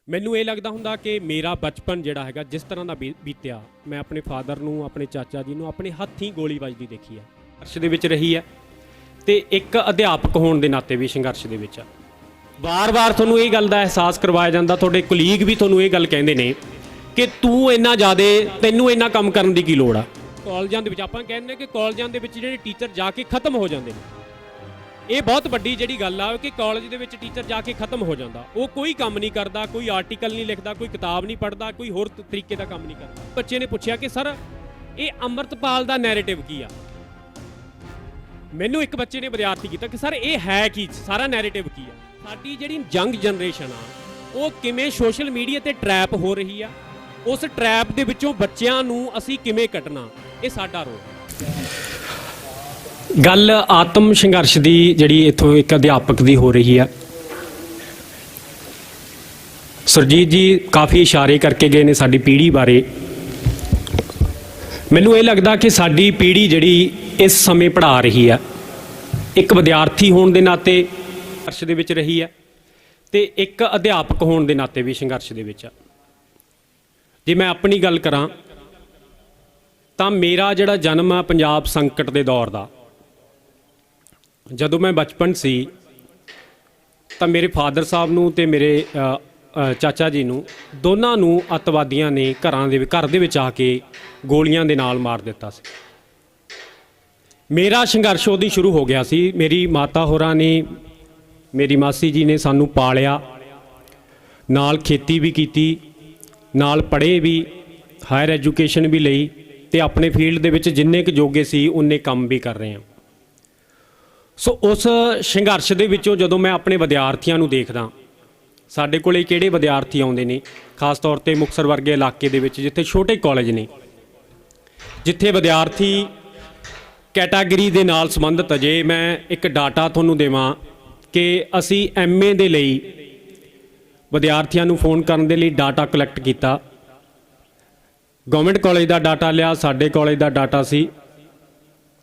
ਮੈਨੂੰ ਇਹ ਲੱਗਦਾ ਹੁੰਦਾ ਕਿ ਮੇਰਾ ਬਚਪਨ ਜਿਹੜਾ ਹੈਗਾ ਜਿਸ ਤਰ੍ਹਾਂ ਦਾ ਬੀਤਿਆ, ਮੈਂ ਆਪਣੇ ਫਾਦਰ ਨੂੰ, ਆਪਣੇ ਚਾਚਾ ਜੀ ਨੂੰ ਆਪਣੇ ਹੱਥੀਂ ਗੋਲੀ ਵੱਜਦੀ ਦੇਖੀ ਹੈ, ਸੰਘਰਸ਼ ਦੇ ਵਿੱਚ ਰਹੀ ਹੈ ਤੇ ਇੱਕ ਅਧਿਆਪਕ ਹੋਣ ਦੇ ਨਾਤੇ ਵੀ ਸੰਘਰਸ਼ ਦੇ ਵਿੱਚ ਆ। ਵਾਰ-ਵਾਰ ਤੁਹਾਨੂੰ ਇਹ ਗੱਲ ਦਾ ਅਹਿਸਾਸ ਕਰਵਾਇਆ ਜਾਂਦਾ, ਤੁਹਾਡੇ ਕੁਲੀਗ ਵੀ ਤੁਹਾਨੂੰ ਇਹ ਗੱਲ ਕਹਿੰਦੇ ਨੇ ਕਿ ਤੂੰ ਇੰਨਾ ਜ਼ਿਆਦਾ, ਤੈਨੂੰ ਇੰਨਾ ਕੰਮ ਕਰਨ ਦੀ ਕੀ ਲੋੜ ਆ। ਕਾਲਜਾਂ ਦੇ ਵਿੱਚ ਆਪਾਂ ਕਹਿੰਦੇ ਕਿ ਕਾਲਜਾਂ ਦੇ ਵਿੱਚ ਜਿਹੜੇ ਟੀਚਰ ਜਾ ਕੇ ਖਤਮ ਹੋ ਜਾਂਦੇ ਨੇ, ਇਹ ਬਹੁਤ ਵੱਡੀ ਜਿਹੜੀ ਗੱਲ ਆ ਕਿ ਕਾਲਜ ਦੇ ਵਿੱਚ ਟੀਚਰ ਜਾ ਕੇ ਖਤਮ ਹੋ ਜਾਂਦਾ, ਉਹ ਕੋਈ ਕੰਮ ਨਹੀਂ ਕਰਦਾ, ਕੋਈ ਆਰਟੀਕਲ ਨਹੀਂ ਲਿਖਦਾ, ਕੋਈ ਕਿਤਾਬ ਨਹੀਂ ਪੜ੍ਹਦਾ, ਕੋਈ ਹੋਰ ਤਰੀਕੇ ਦਾ ਕੰਮ ਨਹੀਂ ਕਰਦਾ। ਬੱਚੇ ਨੇ ਪੁੱਛਿਆ ਕਿ ਸਰ ਇਹ ਅੰਮ੍ਰਿਤਪਾਲ ਦਾ ਨੈਰੇਟਿਵ ਕੀ ਆ। ਮੈਨੂੰ ਇੱਕ ਬੱਚੇ ਨੇ ਵਿਦਿਆਰਥੀ ਕੀਤਾ ਕਿ ਸਰ ਇਹ ਹੈ ਕੀ, ਸਾਰਾ ਨੈਰੇਟਿਵ ਕੀ ਆ। ਸਾਡੀ ਜਿਹੜੀ ਯੰਗ ਜਨਰੇਸ਼ਨ ਆ ਉਹ ਕਿਵੇਂ ਸੋਸ਼ਲ ਮੀਡੀਆ ਤੇ ਟਰੈਪ ਹੋ ਰਹੀ ਆ, ਉਸ ਟਰੈਪ ਦੇ ਵਿੱਚੋਂ ਬੱਚਿਆਂ ਨੂੰ ਅਸੀਂ ਕਿਵੇਂ ਕੱਢਣਾ, ਇਹ ਸਾਡਾ ਰੋਲ ਹੈ। ਗੱਲ ਆਤਮ ਸੰਘਰਸ਼ ਦੀ ਜਿਹੜੀ ਇੱਥੋਂ ਇੱਕ ਅਧਿਆਪਕ ਦੀ ਹੋ ਰਹੀ ਆ। ਸੁਰਜੀਤ ਜੀ ਕਾਫੀ ਇਸ਼ਾਰੇ ਕਰਕੇ ਗਏ ਨੇ ਸਾਡੀ ਪੀੜ੍ਹੀ ਬਾਰੇ। ਮੈਨੂੰ ਇਹ ਲੱਗਦਾ ਕਿ ਸਾਡੀ ਪੀੜ੍ਹੀ ਜਿਹੜੀ ਇਸ ਸਮੇਂ ਪੜ੍ਹਾ ਰਹੀ ਆ, ਇੱਕ ਵਿਦਿਆਰਥੀ ਹੋਣ ਦੇ ਨਾਤੇ ਸੰਘਰਸ਼ ਦੇ ਵਿੱਚ ਰਹੀ ਆ ਤੇ ਇੱਕ ਅਧਿਆਪਕ ਹੋਣ ਦੇ ਨਾਤੇ ਵੀ ਸੰਘਰਸ਼ ਦੇ ਵਿੱਚ ਆ। ਜੇ ਮੈਂ ਆਪਣੀ ਗੱਲ ਕਰਾਂ ਤਾਂ ਮੇਰਾ ਜਿਹੜਾ ਜਨਮ ਆ ਪੰਜਾਬ ਸੰਕਟ ਦੇ ਦੌਰ ਦਾ, ਜਦੋਂ ਮੈਂ ਬਚਪਨ ਸੀ ਤਾਂ ਮੇਰੇ ਫਾਦਰ ਸਾਹਿਬ ਨੂੰ ਤੇ ਮੇਰੇ ਚਾਚਾ ਜੀ ਨੂੰ, ਦੋਨਾਂ ਨੂੰ ਅੱਤਵਾਦੀਆਂ ਨੇ ਘਰ ਦੇ ਵਿੱਚ ਆ ਕੇ ਗੋਲੀਆਂ ਦੇ ਨਾਲ ਮਾਰ ਦਿੱਤਾ ਸੀ। ਮੇਰਾ ਸੰਘਰਸ਼ ਉਹਦੀ ਸ਼ੁਰੂ ਹੋ ਗਿਆ ਸੀ। ਮੇਰੀ ਮਾਤਾ ਹੋਰਾਂ ਨੇ, ਮੇਰੀ ਮਾਸੀ ਜੀ ਨੇ ਸਾਨੂੰ ਪਾਲਿਆ, ਨਾਲ ਖੇਤੀ ਵੀ ਕੀਤੀ, ਨਾਲ ਪੜ੍ਹੇ ਵੀ, ਹਾਇਰ ਐਜੂਕੇਸ਼ਨ ਵੀ ਲਈ ਤੇ ਆਪਣੇ ਫੀਲਡ ਦੇ ਵਿੱਚ ਜਿੰਨੇ ਕੁ ਜੋਗੇ ਸੀ ਉਨੇ ਕੰਮ ਵੀ ਕਰ ਰਹੇ ਹਾਂ। ਸੋ ਉਸ ਸੰਘਰਸ਼ ਦੇ ਵਿੱਚੋਂ ਜਦੋਂ ਮੈਂ ਆਪਣੇ ਵਿਦਿਆਰਥੀਆਂ ਨੂੰ ਦੇਖਦਾ, ਸਾਡੇ ਕੋਲੇ ਕਿਹੜੇ ਵਿਦਿਆਰਥੀ ਆਉਂਦੇ ਨੇ, ਖਾਸ ਤੌਰ ਤੇ ਮੁਕਤਸਰ ਵਰਗੇ ਇਲਾਕੇ ਦੇ ਵਿੱਚ ਜਿੱਥੇ ਛੋਟੇ ਕਾਲਜ ਨੇ, ਜਿੱਥੇ ਵਿਦਿਆਰਥੀ ਕੈਟਾਗਰੀ ਦੇ ਨਾਲ ਸੰਬੰਧਿਤ, ਜੇ ਮੈਂ ਇੱਕ ਡਾਟਾ ਤੁਹਾਨੂੰ ਦੇਵਾਂ ਕਿ ਅਸੀਂ MA ਦੇ ਲਈ ਵਿਦਿਆਰਥੀਆਂ ਨੂੰ ਫੋਨ ਕਰਨ ਦੇ ਲਈ ਡਾਟਾ ਕਲੈਕਟ ਕੀਤਾ। ਗਵਰਨਮੈਂਟ ਕਾਲਜ ਦਾ ਡਾਟਾ ਲਿਆ, ਸਾਡੇ ਕਾਲਜ ਦਾ ਡਾਟਾ ਸੀ,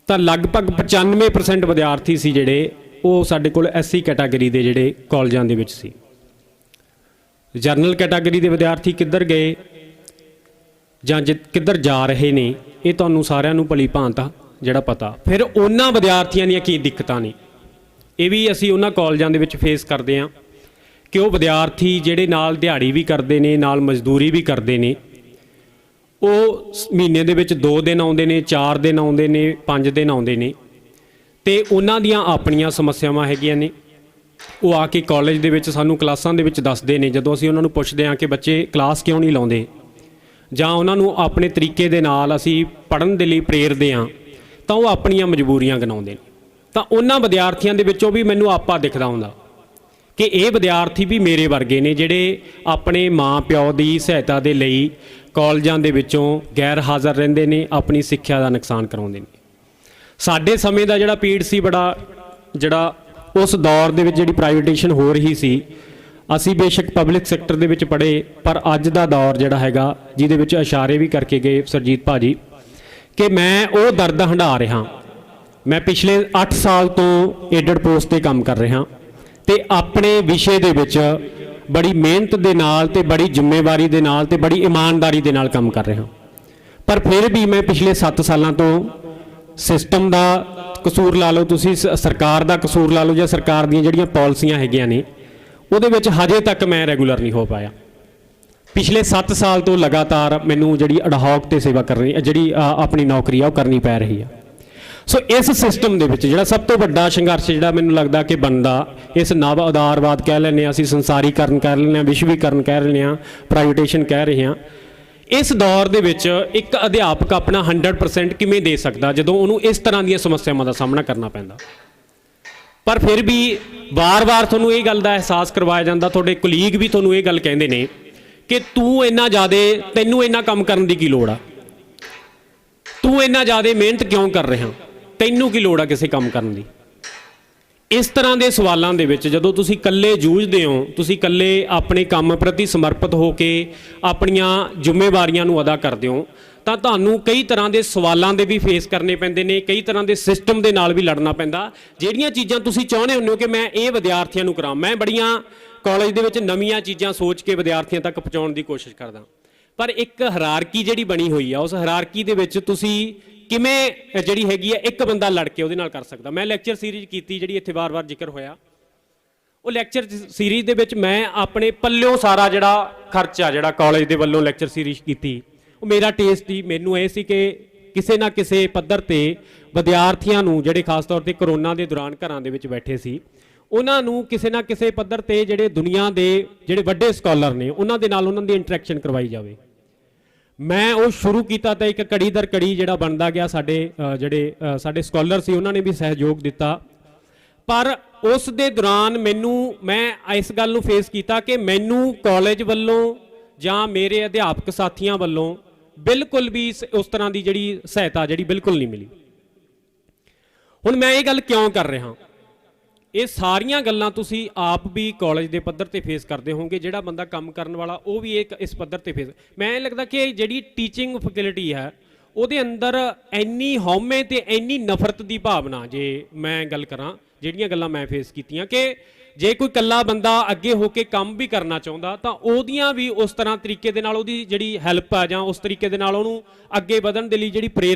ਤਾਂ ਲਗਭਗ 95% ਵਿਦਿਆਰਥੀ ਸੀ ਜਿਹੜੇ ਉਹ ਸਾਡੇ ਕੋਲ SC ਕੈਟਾਗਰੀ ਦੇ ਜਿਹੜੇ ਕਾਲਜਾਂ ਦੇ ਵਿੱਚ ਸੀ। ਜਰਨਲ ਕੈਟਾਗਰੀ ਦੇ ਵਿਦਿਆਰਥੀ ਕਿੱਧਰ ਗਏ ਜਾਂ ਕਿੱਧਰ ਜਾ ਰਹੇ ਨੇ, ਇਹ ਤੁਹਾਨੂੰ ਸਾਰਿਆਂ ਨੂੰ ਭਲੀ ਭਾਂਤ ਜਿਹੜਾ ਪਤਾ। ਫਿਰ ਉਹਨਾਂ ਵਿਦਿਆਰਥੀਆਂ ਦੀਆਂ ਕੀ ਦਿੱਕਤਾਂ ਨੇ, ਇਹ ਵੀ ਅਸੀਂ ਉਹਨਾਂ ਕਾਲਜਾਂ ਦੇ ਵਿੱਚ ਫੇਸ ਕਰਦੇ ਹਾਂ ਕਿ ਉਹ ਵਿਦਿਆਰਥੀ ਜਿਹੜੇ ਨਾਲ ਦਿਹਾੜੀ ਵੀ ਕਰਦੇ ਨੇ, ਨਾਲ ਮਜ਼ਦੂਰੀ ਵੀ ਕਰਦੇ ਨੇ, ਉਹ ਮਹੀਨੇ ਦੇ ਵਿੱਚ 2 ਦਿਨ ਆਉਂਦੇ ਨੇ, 4 ਦਿਨ ਆਉਂਦੇ ਨੇ, 5 ਦਿਨ ਆਉਂਦੇ ਨੇ ਤੇ ਉਹਨਾਂ ਦੀਆਂ ਆਪਣੀਆਂ ਸਮੱਸਿਆਵਾਂ ਹੈਗੀਆਂ ਨੇ। ਉਹ ਆ ਕੇ ਕਾਲਜ ਦੇ ਵਿੱਚ ਸਾਨੂੰ ਕਲਾਸਾਂ ਦੇ ਵਿੱਚ ਦੱਸਦੇ ਨੇ। ਜਦੋਂ ਅਸੀਂ ਉਹਨਾਂ ਨੂੰ ਪੁੱਛਦੇ ਹਾਂ ਕਿ ਬੱਚੇ ਕਲਾਸ ਕਿਉਂ ਨਹੀਂ ਲਾਉਂਦੇ ਜਾਂ ਉਹਨਾਂ ਨੂੰ ਆਪਣੇ ਤਰੀਕੇ ਦੇ ਨਾਲ ਅਸੀਂ ਪੜ੍ਹਨ ਦੇ ਲਈ ਪ੍ਰੇਰਦੇ ਹਾਂ, ਤਾਂ ਉਹ ਆਪਣੀਆਂ ਮਜਬੂਰੀਆਂ ਗਿਣਾਉਂਦੇ ਨੇ। ਤਾਂ ਉਹਨਾਂ ਵਿਦਿਆਰਥੀਆਂ ਦੇ ਵਿੱਚੋਂ ਵੀ ਮੈਨੂੰ ਆਪਾ ਦਿਖਦਾ ਹੁੰਦਾ ਕਿ ਇਹ ਵਿਦਿਆਰਥੀ ਵੀ ਮੇਰੇ ਵਰਗੇ ਨੇ, ਜਿਹੜੇ ਆਪਣੇ ਮਾਂ ਪਿਓ ਦੀ ਸਹਾਇਤਾ ਦੇ ਲਈ ਕਾਲਜਾਂ ਦੇ ਵਿੱਚੋਂ ਗੈਰ ਹਾਜ਼ਰ ਰਹਿੰਦੇ ਨੇ, ਆਪਣੀ ਸਿੱਖਿਆ ਦਾ ਨੁਕਸਾਨ ਕਰਾਉਂਦੇ ਨੇ। ਸਾਡੇ ਸਮੇਂ ਦਾ ਜਿਹੜਾ ਪੀੜ ਸੀ, ਜਿਹੜਾ ਉਸ ਦੌਰ ਦੇ ਵਿੱਚ ਜਿਹੜੀ ਪ੍ਰਾਈਵੇਟੇਸ਼ਨ ਹੋ ਰਹੀ ਸੀ, ਅਸੀਂ ਬੇਸ਼ੱਕ ਪਬਲਿਕ ਸੈਕਟਰ ਦੇ ਵਿੱਚ ਪੜ੍ਹੇ, ਪਰ ਅੱਜ ਦਾ ਦੌਰ ਜਿਹੜਾ ਹੈਗਾ, ਜਿਹਦੇ ਵਿੱਚ ਇਸ਼ਾਰੇ ਵੀ ਕਰਕੇ ਗਏ ਸੁਰਜੀਤ ਭਾਜੀ, ਕਿ ਮੈਂ ਉਹ ਦਰਦ ਹੰਢਾ ਰਿਹਾ। ਮੈਂ ਪਿਛਲੇ 8 ਸਾਲ ਤੋਂ ਏਡਡ ਪੋਸਟ 'ਤੇ ਕੰਮ ਕਰ ਰਿਹਾ ਤੇ ਆਪਣੇ ਵਿਸ਼ੇ ਦੇ ਵਿੱਚ ਬੜੀ ਮਿਹਨਤ ਦੇ ਨਾਲ ਤੇ ਬੜੀ ਜ਼ਿੰਮੇਵਾਰੀ ਦੇ ਨਾਲ ਤੇ ਬੜੀ ਇਮਾਨਦਾਰੀ ਦੇ ਨਾਲ ਕੰਮ ਕਰ ਰਿਹਾ। ਪਰ ਫਿਰ ਵੀ ਮੈਂ ਪਿਛਲੇ 7 ਸਾਲਾਂ ਤੋਂ ਸਿਸਟਮ ਦਾ ਕਸੂਰ ਲਾ ਲਓ, ਤੁਸੀਂ ਸਰਕਾਰ ਦਾ ਕਸੂਰ ਲਾ ਲਓ, ਜਾਂ ਸਰਕਾਰ ਦੀਆਂ ਜਿਹੜੀਆਂ ਪਾਲਿਸੀਆਂ ਹੈਗੀਆਂ ਨੇ, ਉਹਦੇ ਵਿੱਚ ਹਜੇ ਤੱਕ ਮੈਂ ਰੈਗੂਲਰ ਨਹੀਂ ਹੋ ਪਾਇਆ। ਪਿਛਲੇ 7 ਸਾਲ ਤੋਂ ਲਗਾਤਾਰ ਮੈਨੂੰ ਜਿਹੜੀ ਅਡਹੌਕ ਤੇ ਸੇਵਾ ਕਰਨੀ, ਜਿਹੜੀ ਆਪਣੀ ਨੌਕਰੀ ਆ ਉਹ ਕਰਨੀ ਪੈ ਰਹੀ ਆ। ਸੋ ਇਸ ਸਿਸਟਮ ਦੇ ਵਿੱਚ ਜਿਹੜਾ ਸਭ ਤੋਂ ਵੱਡਾ ਸੰਘਰਸ਼ ਜਿਹੜਾ ਮੈਨੂੰ ਲੱਗਦਾ ਕਿ ਬੰਦਾ, ਇਸ ਨਵ ਉਦਾਰਵਾਦ ਕਹਿ ਲੈਂਦੇ ਹਾਂ ਅਸੀਂ, ਸੰਸਾਰੀਕਰਨ ਕਹਿ ਲੈਂਦੇ ਹਾਂ, ਵਿਸ਼ਵੀਕਰਨ ਕਹਿ ਲੈਂਦੇ ਹਾਂ, ਪ੍ਰਾਈਵੇਟੇਸ਼ਨ ਕਹਿ ਰਹੇ ਹਾਂ, ਇਸ ਦੌਰ ਦੇ ਵਿੱਚ ਇੱਕ ਅਧਿਆਪਕ ਆਪਣਾ 100% ਕਿਵੇਂ ਦੇ ਸਕਦਾ ਜਦੋਂ ਉਹਨੂੰ ਇਸ ਤਰ੍ਹਾਂ ਦੀਆਂ ਸਮੱਸਿਆਵਾਂ ਦਾ ਸਾਹਮਣਾ ਕਰਨਾ ਪੈਂਦਾ। ਪਰ ਫਿਰ ਵੀ ਵਾਰ-ਵਾਰ ਤੁਹਾਨੂੰ ਇਹ ਗੱਲ ਦਾ ਅਹਿਸਾਸ ਕਰਵਾਇਆ ਜਾਂਦਾ, ਤੁਹਾਡੇ ਕੁਲੀਗ ਵੀ ਤੁਹਾਨੂੰ ਇਹ ਗੱਲ ਕਹਿੰਦੇ ਨੇ ਕਿ ਤੂੰ ਇੰਨਾ ਜ਼ਿਆਦਾ, ਤੈਨੂੰ ਇੰਨਾ ਕੰਮ ਕਰਨ ਦੀ ਕੀ ਲੋੜ ਆ, ਤੂੰ ਇੰਨਾ ਜ਼ਿਆਦਾ ਮਿਹਨਤ ਕਿਉਂ ਕਰ ਰਿਹਾ, ਤੈਨੂੰ ਕੀ ਲੋੜ ਆ ਕਿਸੇ ਕੰਮ ਕਰਨ ਦੀ। ਇਸ ਤਰ੍ਹਾਂ ਦੇ ਸਵਾਲਾਂ ਦੇ ਵਿੱਚ ਜਦੋਂ ਤੁਸੀਂ ਇਕੱਲੇ ਜੂਝਦੇ ਹੋ, ਤੁਸੀਂ ਇਕੱਲੇ ਆਪਣੇ ਕੰਮ ਪ੍ਰਤੀ ਸਮਰਪਿਤ ਹੋ ਕੇ ਆਪਣੀਆਂ ਜ਼ਿੰਮੇਵਾਰੀਆਂ ਨੂੰ ਅਦਾ ਕਰਦੇ ਹੋ, ਤਾਂ ਤੁਹਾਨੂੰ ਕਈ ਤਰ੍ਹਾਂ ਦੇ ਸਵਾਲਾਂ ਦੇ ਵੀ ਫੇਸ ਕਰਨੇ ਪੈਂਦੇ ਨੇ, ਕਈ ਤਰ੍ਹਾਂ ਦੇ ਸਿਸਟਮ ਦੇ ਨਾਲ ਵੀ ਲੜਨਾ ਪੈਂਦਾ। ਜਿਹੜੀਆਂ ਚੀਜ਼ਾਂ ਤੁਸੀਂ ਚਾਹੁੰਦੇ ਹੁੰਦੇ ਹੋ ਕਿ ਮੈਂ ਇਹ ਵਿਦਿਆਰਥੀਆਂ ਨੂੰ ਕਰਾਂ, ਮੈਂ ਬੜੀਆਂ ਕਾਲਜ ਦੇ ਵਿੱਚ ਨਵੀਆਂ ਚੀਜ਼ਾਂ ਸੋਚ ਕੇ ਵਿਦਿਆਰਥੀਆਂ ਤੱਕ ਪਹੁੰਚਾਉਣ ਦੀ ਕੋਸ਼ਿਸ਼ ਕਰਦਾ, ਪਰ ਇੱਕ ਹਾਇਰਾਰਕੀ ਜਿਹੜੀ ਬਣੀ ਹੋਈ ਆ, ਉਸ ਹਾਇਰਾਰਕੀ ਦੇ ਵਿੱਚ ਤੁਸੀਂ ਕਿਵੇਂ ਜਿਹੜੀ ਹੈਗੀ ਆ ਇੱਕ ਬੰਦਾ ਲੜ ਕੇ ਉਹਦੇ ਨਾਲ ਕਰ ਸਕਦਾ। ਮੈਂ ਲੈਕਚਰ ਸੀਰੀਜ਼ ਕੀਤੀ ਜਿਹੜੀ ਇੱਥੇ ਵਾਰ-ਵਾਰ ਜ਼ਿਕਰ ਹੋਇਆ, ਉਹ ਲੈਕਚਰ ਸੀਰੀਜ਼ ਦੇ ਵਿੱਚ ਮੈਂ ਆਪਣੇ ਪੱਲਿਓਂ ਸਾਰਾ ਜਿਹੜਾ ਖਰਚਾ ਜਿਹੜਾ ਕਾਲਜ ਦੇ ਵੱਲੋਂ ਲੈਕਚਰ ਸੀਰੀਜ਼ ਕੀਤੀ, ਉਹ ਮੇਰਾ ਟੇਸਟ ਹੀ ਮੈਨੂੰ ਇਹ ਸੀ ਕਿ ਕਿਸੇ ਨਾ ਕਿਸੇ ਪੱਧਰ ਤੇ ਵਿਦਿਆਰਥੀਆਂ ਨੂੰ ਜਿਹੜੇ ਖਾਸ ਤੌਰ ਤੇ ਕਰੋਨਾ ਦੇ ਦੌਰਾਨ ਘਰਾਂ ਦੇ ਵਿੱਚ ਬੈਠੇ ਸੀ, ਉਹਨਾਂ ਨੂੰ ਕਿਸੇ ਨਾ ਕਿਸੇ ਪੱਧਰ ਤੇ ਜਿਹੜੇ ਦੁਨੀਆ ਦੇ ਜਿਹੜੇ ਵੱਡੇ ਸਕਾਲਰ ਨੇ ਉਹਨਾਂ ਦੇ ਨਾਲ ਉਹਨਾਂ ਦੀ ਇੰਟਰੈਕਸ਼ਨ ਕਰਵਾਈ ਜਾਵੇ। ਮੈਂ ਉਹ ਸ਼ੁਰੂ ਕੀਤਾ ਤਾਂ ਇੱਕ ਕੜੀ ਦਰ ਕੜੀ ਜਿਹੜਾ ਬਣਦਾ ਗਿਆ। ਸਾਡੇ ਸਾਡੇ ਸਕਾਲਰ ਸੀ ਉਹਨਾਂ ਨੇ ਵੀ ਸਹਿਯੋਗ ਦਿੱਤਾ, ਪਰ ਉਸ ਦੇ ਦੌਰਾਨ ਮੈਂ ਇਸ ਗੱਲ ਨੂੰ ਫੇਸ ਕੀਤਾ ਕਿ ਮੈਨੂੰ ਕਾਲਜ ਵੱਲੋਂ ਜਾਂ ਮੇਰੇ ਅਧਿਆਪਕ ਸਾਥੀਆਂ ਵੱਲੋਂ ਬਿਲਕੁਲ ਵੀ ਉਸ ਤਰ੍ਹਾਂ ਦੀ ਜਿਹੜੀ ਸਹਾਇਤਾ ਜਿਹੜੀ ਬਿਲਕੁਲ ਨਹੀਂ ਮਿਲੀ। ਹੁਣ ਮੈਂ ਇਹ ਗੱਲ ਕਿਉਂ ਕਰ ਰਿਹਾ, ਇਹ ਸਾਰੀਆਂ ਗੱਲਾਂ ਤੁਸੀਂ ਆਪ ਵੀ ਕਾਲਜ ਦੇ ਪੱਧਰ ਤੇ ਫੇਸ ਕਰਦੇ ਹੋਵੋਗੇ। ਜਿਹੜਾ ਬੰਦਾ ਕੰਮ ਕਰਨ ਵਾਲਾ ਉਹ ਵੀ ਇਸ ਪੱਧਰ ਤੇ ਫੇਸ, ਮੈਂ ਲੱਗਦਾ ਕਿ ਜਿਹੜੀ ਟੀਚਿੰਗ ਫੈਸਿਲਿਟੀ ਹੈ ਉਹਦੇ ਅੰਦਰ ਇੰਨੀ ਹਉਮੈ ਤੇ ਇੰਨੀ ਨਫ਼ਰਤ ਦੀ ਭਾਵਨਾ, ਜੇ ਮੈਂ ਗੱਲ ਕਰਾਂ ਜਿਹੜੀਆਂ ਗੱਲਾਂ ਮੈਂ ਫੇਸ ਕੀਤੀਆਂ, ਕਿ ਜੇ ਕੋਈ ਇਕੱਲਾ ਬੰਦਾ ਅੱਗੇ ਹੋ ਕੇ ਕੰਮ ਵੀ ਕਰਨਾ ਚਾਹੁੰਦਾ ਤਾਂ ਉਹਦੀਆਂ ਵੀ ਉਸ ਤਰ੍ਹਾਂ ਤਰੀਕੇ ਦੇ ਨਾਲ ਉਹਦੀ ਜਿਹੜੀ ਹੈਲਪ ਆ ਜਾਂ ਉਸ ਤਰੀਕੇ ਦੇ ਨਾਲ ਉਹਨੂੰ ਅੱਗੇ ਵਧਣ ਦੇ ਲਈ ਜਿਹੜੀ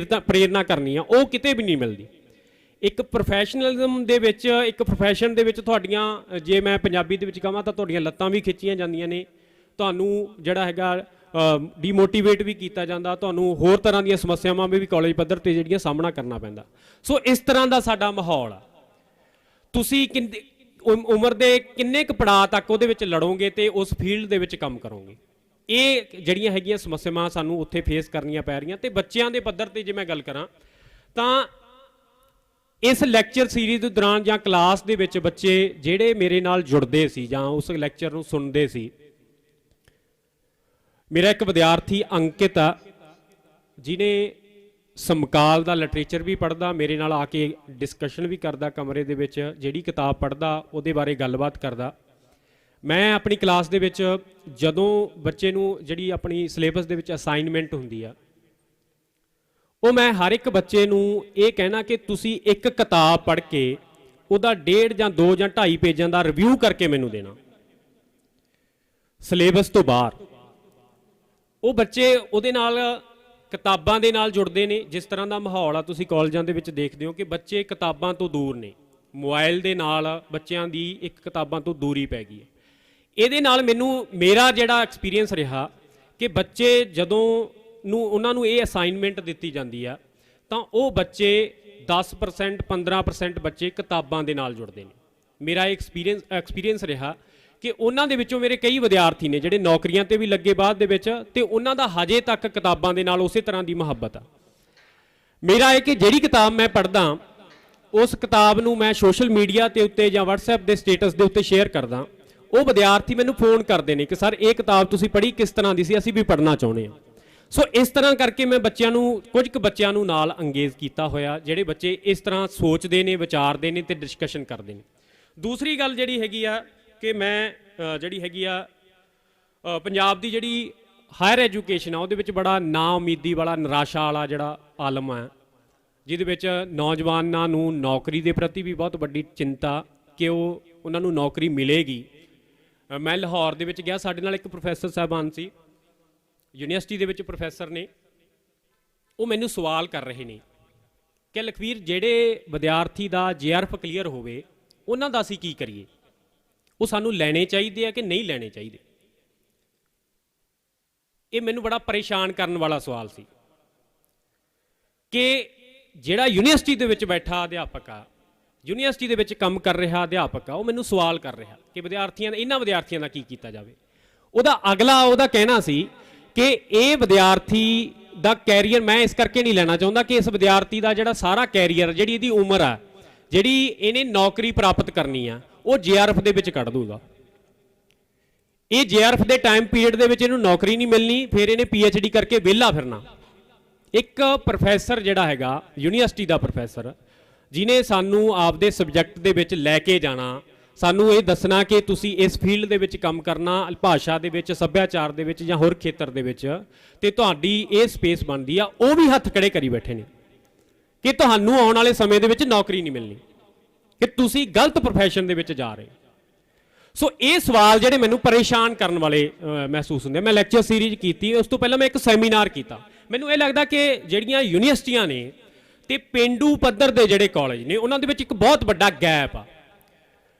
ਪ੍ਰੇਰਨਾ ਕਰਨੀ ਆ, ਉਹ ਕਿਤੇ ਵੀ ਨਹੀਂ ਮਿਲਦੀ। ਇੱਕ ਪ੍ਰੋਫੈਸ਼ਨਲਿਜ਼ਮ ਦੇ ਵਿੱਚ, ਇੱਕ ਪ੍ਰੋਫੈਸ਼ਨ ਦੇ ਵਿੱਚ ਤੁਹਾਡੀਆਂ, ਜੇ ਮੈਂ ਪੰਜਾਬੀ ਦੇ ਵਿੱਚ ਕਹਾਂ ਤਾਂ ਤੁਹਾਡੀਆਂ ਲੱਤਾਂ ਵੀ ਖਿੱਚੀਆਂ ਜਾਂਦੀਆਂ ਨੇ, ਤੁਹਾਨੂੰ ਜਿਹੜਾ ਹੈਗਾ ਡੀਮੋਟੀਵੇਟ ਵੀ ਕੀਤਾ ਜਾਂਦਾ, ਤੁਹਾਨੂੰ ਹੋਰ ਤਰ੍ਹਾਂ ਦੀਆਂ ਸਮੱਸਿਆਵਾਂ ਵੀ ਕਾਲਜ ਪੱਧਰ ਤੇ ਜਿਹੜੀਆਂ ਸਾਹਮਣਾ ਕਰਨਾ ਪੈਂਦਾ। ਸੋ ਇਸ ਤਰ੍ਹਾਂ ਦਾ ਸਾਡਾ ਮਾਹੌਲ ਆ। ਤੁਸੀਂ ਉਮਰ ਦੇ ਕਿੰਨੇ ਕੁ ਪੜਾਅ ਤੱਕ ਉਹਦੇ ਵਿੱਚ ਲੜੋਗੇ ਤੇ ਉਸ ਫੀਲਡ ਦੇ ਵਿੱਚ ਕੰਮ ਕਰੋਗੇ, ਇਹ ਜਿਹੜੀਆਂ ਹੈਗੀਆਂ ਸਮੱਸਿਆਵਾਂ ਸਾਨੂੰ ਉੱਥੇ ਫੇਸ ਕਰਨੀਆਂ ਪੈ ਰਹੀਆਂ। ਤੇ ਬੱਚਿਆਂ ਦੇ ਪੱਧਰ ਤੇ ਜੇ ਮੈਂ ਗੱਲ ਕਰਾਂ ਤਾਂ ਇਸ ਲੈਕਚਰ ਸੀਰੀਜ਼ ਦੇ ਦੌਰਾਨ ਜਾਂ ਕਲਾਸ ਦੇ ਵਿੱਚ ਬੱਚੇ ਜਿਹੜੇ ਮੇਰੇ ਨਾਲ ਜੁੜਦੇ ਸੀ ਜਾਂ ਉਸ ਲੈਕਚਰ ਨੂੰ ਸੁਣਦੇ ਸੀ, ਮੇਰਾ ਇੱਕ ਵਿਦਿਆਰਥੀ ਅੰਕਿਤ ਆ ਜਿਹਨੇ ਸਮਕਾਲ ਦਾ ਲਿਟਰੇਚਰ ਵੀ ਪੜ੍ਹਦਾ, ਮੇਰੇ ਨਾਲ ਆ ਕੇ ਡਿਸਕਸ਼ਨ ਵੀ ਕਰਦਾ ਕਮਰੇ ਦੇ ਵਿੱਚ, ਜਿਹੜੀ ਕਿਤਾਬ ਪੜ੍ਹਦਾ ਉਹਦੇ ਬਾਰੇ ਗੱਲਬਾਤ ਕਰਦਾ। ਮੈਂ ਆਪਣੀ ਕਲਾਸ ਦੇ ਵਿੱਚ ਜਦੋਂ ਬੱਚੇ ਨੂੰ ਜਿਹੜੀ ਆਪਣੀ ਸਿਲੇਬਸ ਦੇ ਵਿੱਚ ਅਸਾਈਨਮੈਂਟ ਹੁੰਦੀ ਆ, ਉਹ ਮੈਂ ਹਰ ਇੱਕ ਬੱਚੇ ਨੂੰ ਇਹ ਕਹਿਣਾ ਕਿ ਤੁਸੀਂ ਇੱਕ ਕਿਤਾਬ ਪੜ੍ਹ ਕੇ ਉਹਦਾ 1.5 ਜਾਂ 2 ਜਾਂ 2.5 ਪੇਜਾਂ ਦਾ ਰਿਵਿਊ ਕਰਕੇ ਮੈਨੂੰ ਦੇਣਾ ਸਿਲੇਬਸ ਤੋਂ ਬਾਹਰ। ਉਹ ਬੱਚੇ ਉਹਦੇ ਨਾਲ ਕਿਤਾਬਾਂ ਦੇ ਨਾਲ ਜੁੜਦੇ ਨੇ। ਜਿਸ ਤਰ੍ਹਾਂ ਦਾ ਮਾਹੌਲ ਆ ਤੁਸੀਂ ਕਾਲਜਾਂ ਦੇ ਵਿੱਚ ਦੇਖਦੇ ਹੋ ਕਿ ਬੱਚੇ ਕਿਤਾਬਾਂ ਤੋਂ ਦੂਰ ਨੇ, ਮੋਬਾਈਲ ਦੇ ਨਾਲ ਬੱਚਿਆਂ ਦੀ ਇੱਕ ਕਿਤਾਬਾਂ ਤੋਂ ਦੂਰੀ ਪੈ ਗਈ ਹੈ। ਇਹਦੇ ਨਾਲ ਮੇਰਾ ਜਿਹੜਾ ਐਕਸਪੀਰੀਅੰਸ ਰਿਹਾ ਕਿ ਬੱਚੇ ਜਦੋਂ ਉਹਨਾਂ ਨੂੰ ਇਹ ਅਸਾਈਨਮੈਂਟ ਦਿੱਤੀ ਜਾਂਦੀ ਆ ਤਾਂ ਉਹ ਬੱਚੇ 10% 15% ਬੱਚੇ ਕਿਤਾਬਾਂ ਦੇ ਨਾਲ ਜੁੜਦੇ ਨੇ। ਮੇਰਾ ਐਕਸਪੀਰੀਅੰਸ ਰਿਹਾ ਕਿ ਉਹਨਾਂ ਦੇ ਵਿੱਚੋਂ ਮੇਰੇ ਕਈ ਵਿਦਿਆਰਥੀ ਨੇ ਜਿਹੜੇ ਨੌਕਰੀਆਂ ਤੇ ਵੀ ਲੱਗੇ ਬਾਅਦ ਦੇ ਵਿੱਚ, ਤੇ ਉਹਨਾਂ ਦਾ ਹਜੇ ਤੱਕ ਕਿਤਾਬਾਂ ਦੇ ਨਾਲ ਉਸੇ ਤਰ੍ਹਾਂ ਦੀ ਮੁਹੱਬਤ ਆ। ਮੇਰਾ ਇਹ ਕਿ ਜਿਹੜੀ ਕਿਤਾਬ ਮੈਂ ਪੜ੍ਹਦਾ ਉਸ ਕਿਤਾਬ ਨੂੰ ਮੈਂ ਸੋਸ਼ਲ ਮੀਡੀਆ ਤੇ ਉੱਤੇ ਜਾਂ WhatsApp ਦੇ ਸਟੇਟਸ ਦੇ ਉੱਤੇ ਸ਼ੇਅਰ ਕਰਦਾ, ਉਹ ਵਿਦਿਆਰਥੀ ਮੈਨੂੰ ਫੋਨ ਕਰਦੇ ਨੇ ਕਿ ਸਰ ਇਹ ਕਿਤਾਬ ਤੁਸੀਂ ਪੜ੍ਹੀ, ਕਿਸ ਤਰ੍ਹਾਂ ਦੀ ਸੀ, ਅਸੀਂ ਵੀ ਪੜ੍ਹਨਾ ਚਾਹੁੰਦੇ ਹਾਂ। ਸੋ ਇਸ ਤਰ੍ਹਾਂ ਕਰਕੇ ਮੈਂ ਕੁਝ ਕੁ ਬੱਚਿਆਂ ਨੂੰ ਨਾਲ ਅੰਗੇਜ ਕੀਤਾ ਹੋਇਆ, ਜਿਹੜੇ ਬੱਚੇ ਇਸ ਤਰ੍ਹਾਂ ਸੋਚਦੇ ਨੇ, ਵਿਚਾਰਦੇ ਨੇ ਤੇ ਡਿਸਕਸ਼ਨ ਕਰਦੇ ਨੇ। ਦੂਸਰੀ ਗੱਲ ਜਿਹੜੀ ਹੈਗੀ ਆ ਕਿ ਮੈਂ ਜਿਹੜੀ ਹੈਗੀ ਆ ਪੰਜਾਬ ਦੀ ਜਿਹੜੀ ਹਾਇਰ ਐਜੂਕੇਸ਼ਨ ਆ ਉਹਦੇ ਵਿੱਚ ਬੜਾ ਨਾ ਉਮੀਦੀ ਵਾਲਾ, ਨਿਰਾਸ਼ਾ ਵਾਲਾ ਜਿਹੜਾ ਆਲਮ ਆ, ਜਿਹਦੇ ਵਿੱਚ ਨੌਜਵਾਨਾਂ ਨੂੰ ਨੌਕਰੀ ਦੇ ਪ੍ਰਤੀ ਵੀ ਬਹੁਤ ਵੱਡੀ ਚਿੰਤਾ ਕਿ ਉਹਨਾਂ ਨੂੰ ਨੌਕਰੀ ਮਿਲੇਗੀ। ਮੈਂ ਲਾਹੌਰ ਦੇ ਵਿੱਚ ਗਿਆ, ਸਾਡੇ ਨਾਲ ਇੱਕ ਪ੍ਰੋਫੈਸਰ ਸਾਹਿਬਾਨ ਸੀ, ਯੂਨੀਵਰਸਿਟੀ ਦੇ ਵਿੱਚ ਪ੍ਰੋਫੈਸਰ ਨੇ, ਉਹ ਮੈਨੂੰ ਸਵਾਲ ਕਰ ਰਹੇ ਨੇ ਕਿ ਲਖਵੀਰ ਜਿਹੜੇ ਵਿਦਿਆਰਥੀ ਦਾ JRF ਕਲੀਅਰ ਹੋਵੇ ਉਹਨਾਂ ਦਾ ਅਸੀਂ ਕੀ ਕਰੀਏ, ਉਹ ਸਾਨੂੰ ਲੈਣੇ ਚਾਹੀਦੇ ਆ ਕਿ ਨਹੀਂ ਲੈਣੇ ਚਾਹੀਦੇ। ਇਹ ਮੈਨੂੰ ਬੜਾ ਪਰੇਸ਼ਾਨ ਕਰਨ ਵਾਲਾ ਸਵਾਲ ਸੀ ਕਿ ਜਿਹੜਾ ਯੂਨੀਵਰਸਿਟੀ ਦੇ ਵਿੱਚ ਬੈਠਾ ਅਧਿਆਪਕ ਆ, ਯੂਨੀਵਰਸਿਟੀ ਦੇ ਵਿੱਚ ਕੰਮ ਕਰ ਰਿਹਾ ਅਧਿਆਪਕ ਆ, ਉਹ ਮੈਨੂੰ ਸਵਾਲ ਕਰ ਰਿਹਾ ਕਿ ਇਹਨਾਂ ਵਿਦਿਆਰਥੀਆਂ ਦਾ ਕੀ ਕੀਤਾ ਜਾਵੇ। ਉਹਦਾ ਕਹਿਣਾ ਸੀ ਕਿ ਇਹ ਵਿਦਿਆਰਥੀ ਦਾ ਕੈਰੀਅਰ ਮੈਂ ਇਸ ਕਰਕੇ ਨਹੀਂ ਲੈਣਾ ਚਾਹੁੰਦਾ ਕਿ ਇਸ ਵਿਦਿਆਰਥੀ ਦਾ ਜਿਹੜਾ ਸਾਰਾ ਕੈਰੀਅਰ, ਜਿਹੜੀ ਇਹਦੀ ਉਮਰ ਆ, ਜਿਹੜੀ ਇਹਨੇ ਨੌਕਰੀ ਪ੍ਰਾਪਤ ਕਰਨੀ ਆ, ਉਹ JRF ਦੇ ਵਿੱਚ ਕੱਢ ਦੂਗਾ। ਇਹ JRF ਦੇ ਟਾਈਮ ਪੀਰੀਅਡ ਦੇ ਵਿੱਚ ਇਹਨੂੰ ਨੌਕਰੀ ਨਹੀਂ ਮਿਲਣੀ, ਫਿਰ ਇਹਨੇ PhD ਕਰਕੇ ਵਿਹਲਾ ਫਿਰਨਾ। ਇੱਕ ਪ੍ਰੋਫੈਸਰ ਜਿਹੜਾ ਹੈਗਾ ਯੂਨੀਵਰਸਿਟੀ ਦਾ ਪ੍ਰੋਫੈਸਰ, ਜਿਹਨੇ ਸਾਨੂੰ ਆਪਦੇ ਸਬਜੈਕਟ ਦੇ ਵਿੱਚ ਲੈ ਕੇ ਜਾਣਾ, ਸਾਨੂੰ ਇਹ ਦੱਸਣਾ ਕਿ ਤੁਸੀਂ ਇਸ ਫੀਲਡ ਦੇ ਵਿੱਚ ਕੰਮ ਕਰਨਾ, ਭਾਸ਼ਾ ਦੇ ਵਿੱਚ, ਸੱਭਿਆਚਾਰ ਦੇ ਵਿੱਚ ਜਾਂ ਹੋਰ ਖੇਤਰ ਦੇ ਵਿੱਚ, ਤੇ ਤੁਹਾਡੀ ਇਹ ਸਪੇਸ ਬਣਦੀ ਆ, ਉਹ ਵੀ ਹੱਥ ਖੜੇ ਕਰੀ ਬੈਠੇ ਨੇ ਕਿ ਤੁਹਾਨੂੰ ਆਉਣ ਵਾਲੇ ਸਮੇਂ ਦੇ ਵਿੱਚ ਨੌਕਰੀ ਨਹੀਂ ਮਿਲਣੀ, ਕਿ ਤੁਸੀਂ ਗਲਤ ਪ੍ਰੋਫੈਸ਼ਨ ਦੇ ਵਿੱਚ ਜਾ ਰਹੇ। ਸੋ ਇਹ ਸਵਾਲ ਜਿਹੜੇ ਮੈਨੂੰ ਪਰੇਸ਼ਾਨ ਕਰਨ ਵਾਲੇ ਮਹਿਸੂਸ ਹੁੰਦੇ। ਮੈਂ ਲੈਕਚਰ ਸੀਰੀਜ਼ ਕੀਤੀ, ਉਸ ਤੋਂ ਪਹਿਲਾਂ ਮੈਂ ਇੱਕ ਸੈਮੀਨਾਰ ਕੀਤਾ। ਮੈਨੂੰ ਇਹ ਲੱਗਦਾ ਕਿ ਜਿਹੜੀਆਂ ਯੂਨੀਵਰਸਿਟੀਆਂ ਨੇ ਤੇ ਪੇਂਡੂ ਪੱਧਰ ਦੇ ਜਿਹੜੇ ਕਾਲਜ ਨੇ ਉਹਨਾਂ ਦੇ ਵਿੱਚ ਇੱਕ ਬਹੁਤ ਵੱਡਾ ਗੈਪ ਆ।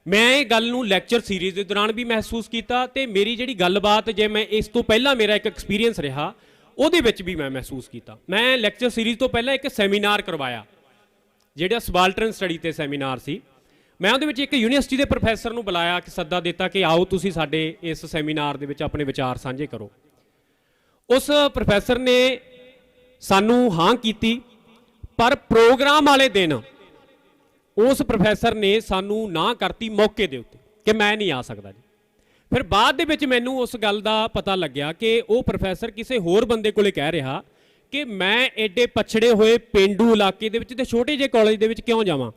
ਮੈਂ ਇਹ ਗੱਲ ਨੂੰ ਲੈਕਚਰ ਸੀਰੀਜ਼ ਦੇ ਦੌਰਾਨ ਵੀ ਮਹਿਸੂਸ ਕੀਤਾ ਤੇ ਮੇਰੀ ਜਿਹੜੀ ਗੱਲਬਾਤ, ਜੇ ਮੈਂ ਇਸ ਤੋਂ ਪਹਿਲਾਂ ਮੇਰਾ ਇੱਕ ਐਕਸਪੀਰੀਅੰਸ ਰਿਹਾ ਉਹਦੇ ਵਿੱਚ ਵੀ ਮੈਂ ਮਹਿਸੂਸ ਕੀਤਾ। ਮੈਂ ਲੈਕਚਰ ਸੀਰੀਜ਼ ਤੋਂ ਪਹਿਲਾਂ ਇੱਕ ਸੈਮੀਨਾਰ ਕਰਵਾਇਆ ਜਿਹੜਾ ਸਬਾਲਟਰਨ ਸਟੱਡੀ ਤੇ ਸੈਮੀਨਾਰ ਸੀ। ਮੈਂ ਉਹਦੇ ਵਿੱਚ ਇੱਕ ਯੂਨੀਵਰਸਿਟੀ ਦੇ ਪ੍ਰੋਫੈਸਰ ਨੂੰ ਬੁਲਾਇਆ ਕਿ ਸੱਦਾ ਦਿੱਤਾ ਕਿ ਆਓ ਤੁਸੀਂ ਸਾਡੇ ਇਸ ਸੈਮੀਨਾਰ ਦੇ ਵਿੱਚ ਆਪਣੇ ਵਿਚਾਰ ਸਾਂਝੇ ਕਰੋ। ਉਸ ਪ੍ਰੋਫੈਸਰ ਨੇ ਸਾਨੂੰ ਹਾਂ ਕੀਤੀ, ਪਰ ਪ੍ਰੋਗਰਾਮ ਵਾਲੇ ਦਿਨ ਉਸ ਪ੍ਰੋਫੈਸਰ ਨੇ ਸਾਨੂੰ ਨਾ ਕਰਤੀ ਮੌਕੇ ਦੇ ਉੱਤੇ ਕਿ ਮੈਂ ਨਹੀਂ ਆ ਸਕਦਾ ਜੀ। ਫਿਰ ਬਾਅਦ ਦੇ ਵਿੱਚ ਮੈਨੂੰ ਉਸ ਗੱਲ ਦਾ ਪਤਾ ਲੱਗਿਆ ਕਿ ਉਹ ਪ੍ਰੋਫੈਸਰ ਕਿਸੇ ਹੋਰ ਬੰਦੇ ਕੋਲੇ ਕਹਿ ਰਿਹਾ ਕਿ ਮੈਂ ਐਡੇ ਪਛੜੇ ਹੋਏ ਪੇਂਡੂ ਇਲਾਕੇ ਦੇ ਵਿੱਚ ਤੇ ਛੋਟੇ ਜਿਹੇ ਕਾਲਜ ਦੇ ਵਿੱਚ ਕਿਉਂ ਜਾਵਾਂ।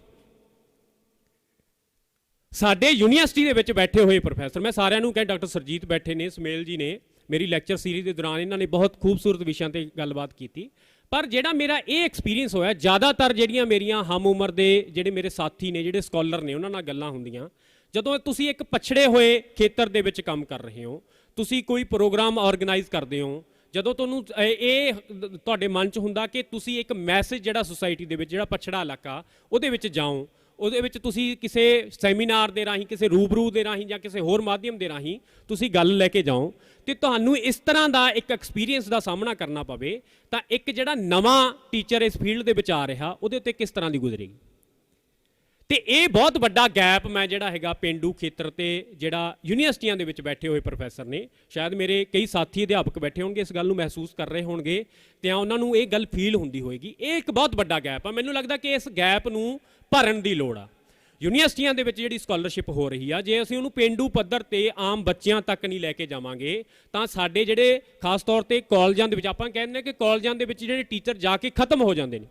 ਸਾਡੇ ਯੂਨੀਵਰਸਿਟੀ ਦੇ ਵਿੱਚ ਬੈਠੇ ਹੋਏ ਪ੍ਰੋਫੈਸਰ, ਮੈਂ ਸਾਰਿਆਂ ਨੂੰ ਕਹਾਂ, ਡਾਕਟਰ ਸਰਜੀਤ ਬੈਠੇ ਨੇ, ਸਮੇਲ ਜੀ ਨੇ, ਮੇਰੀ ਲੈਕਚਰ ਸੀਰੀਜ਼ ਦੇ ਦੌਰਾਨ ਇਹਨਾਂ ਨੇ ਬਹੁਤ ਖੂਬਸੂਰਤ ਵਿਸ਼ਿਆਂ ਤੇ ਗੱਲਬਾਤ ਕੀਤੀ। ਪਰ ਜਿਹੜਾ ਮੇਰਾ ਇਹ ਐਕਸਪੀਰੀਅੰਸ ਹੋਇਆ, ਜ਼ਿਆਦਾਤਰ ਜਿਹੜੀਆਂ ਮੇਰੀਆਂ ਹਮ ਉਮਰ ਦੇ ਜਿਹੜੇ ਮੇਰੇ ਸਾਥੀ ਨੇ, ਜਿਹੜੇ ਸਕਾਲਰ ਨੇ, ਉਹਨਾਂ ਨਾਲ ਗੱਲਾਂ ਹੁੰਦੀਆਂ, ਜਦੋਂ ਤੁਸੀਂ ਇੱਕ ਪਛੜੇ ਹੋਏ ਖੇਤਰ ਦੇ ਵਿੱਚ ਕੰਮ ਕਰ ਰਹੇ ਹੋ, ਤੁਸੀਂ ਕੋਈ ਪ੍ਰੋਗਰਾਮ ਆਰਗੇਨਾਈਜ਼ ਕਰਦੇ ਹੋ, ਜਦੋਂ ਤੁਹਾਨੂੰ ਇਹ ਤੁਹਾਡੇ ਮਨ 'ਚ ਹੁੰਦਾ ਕਿ ਤੁਸੀਂ ਇੱਕ ਮੈਸੇਜ ਜਿਹੜਾ ਸੁਸਾਇਟੀ ਦੇ ਵਿੱਚ, ਜਿਹੜਾ ਪਛੜਾ ਇਲਾਕਾ ਉਹਦੇ ਵਿੱਚ ਜਾਓ, ਉਹਦੇ ਵਿੱਚ ਤੁਸੀਂ ਕਿਸੇ ਸੈਮੀਨਾਰ ਦੇ ਰਾਹੀਂ, ਕਿਸੇ ਰੂਬਰੂ ਦੇ ਰਾਹੀਂ ਜਾਂ ਕਿਸੇ ਹੋਰ ਮਾਧਿਅਮ ਦੇ ਰਾਹੀਂ ਤੁਸੀਂ ਗੱਲ ਲੈ ਕੇ ਜਾਓ ਤੇ ਤੁਹਾਨੂੰ ਇਸ ਤਰ੍ਹਾਂ ਦਾ ਇੱਕ ਐਕਸਪੀਰੀਅੰਸ ਦਾ ਸਾਹਮਣਾ ਕਰਨਾ ਪਵੇ, ਤਾਂ ਇੱਕ ਜਿਹੜਾ ਨਵਾਂ ਟੀਚਰ ਇਸ ਫੀਲਡ ਦੇ ਵਿੱਚ ਆ ਰਿਹਾ ਉਹਦੇ ਉੱਤੇ ਕਿਸ ਤਰ੍ਹਾਂ ਦੀ ਗੁਜ਼ਰੇਗੀ। ਤੇ ਇਹ ਬਹੁਤ ਵੱਡਾ ਗੈਪ ਮੈਂ ਜਿਹੜਾ ਹੈਗਾ ਪੇਂਡੂ ਖੇਤਰ ਤੇ ਜਿਹੜਾ ਯੂਨੀਵਰਸਿਟੀਆਂ ਦੇ ਵਿੱਚ ਬੈਠੇ ਹੋਏ ਪ੍ਰੋਫੈਸਰ ਨੇ, ਸ਼ਾਇਦ ਮੇਰੇ ਕਈ ਸਾਥੀ ਅਧਿਆਪਕ ਬੈਠੇ ਹੋਣਗੇ, ਇਸ ਗੱਲ ਨੂੰ ਮਹਿਸੂਸ ਕਰ ਰਹੇ ਹੋਣਗੇ ਤੇ ਉਹਨਾਂ ਨੂੰ ਇਹ ਗੱਲ ਫੀਲ ਹੁੰਦੀ ਹੋਏਗੀ। ਇਹ ਇੱਕ ਬਹੁਤ ਵੱਡਾ ਗੈਪ ਆ। ਮੈਨੂੰ ਲੱਗਦਾ ਕਿ ਇਸ ਗੈਪ ਨੂੰ ਭਰਨ ਦੀ ਲੋੜ ਆ। ਯੂਨੀਵਰਸਿਟੀਆਂ ਦੇ ਵਿੱਚ ਜਿਹੜੀ ਸਕਾਲਰਸ਼ਿਪ ਹੋ ਰਹੀ ਆ, ਜੇ ਅਸੀਂ ਉਹਨੂੰ ਪੇਂਡੂ ਪੱਧਰ ਤੇ ਆਮ ਬੱਚਿਆਂ ਤੱਕ ਨਹੀਂ ਲੈ ਕੇ ਜਾਵਾਂਗੇ ਤਾਂ ਸਾਡੇ ਜਿਹੜੇ ਖਾਸ ਤੌਰ ਤੇ ਕਾਲਜਾਂ ਦੇ ਵਿੱਚ, ਆਪਾਂ ਕਹਿੰਦੇ ਕਿ ਕਾਲਜਾਂ ਦੇ ਵਿੱਚ ਜਿਹੜੇ ਟੀਚਰ ਜਾ ਕੇ ਖਤਮ ਹੋ ਜਾਂਦੇ ਨੇ,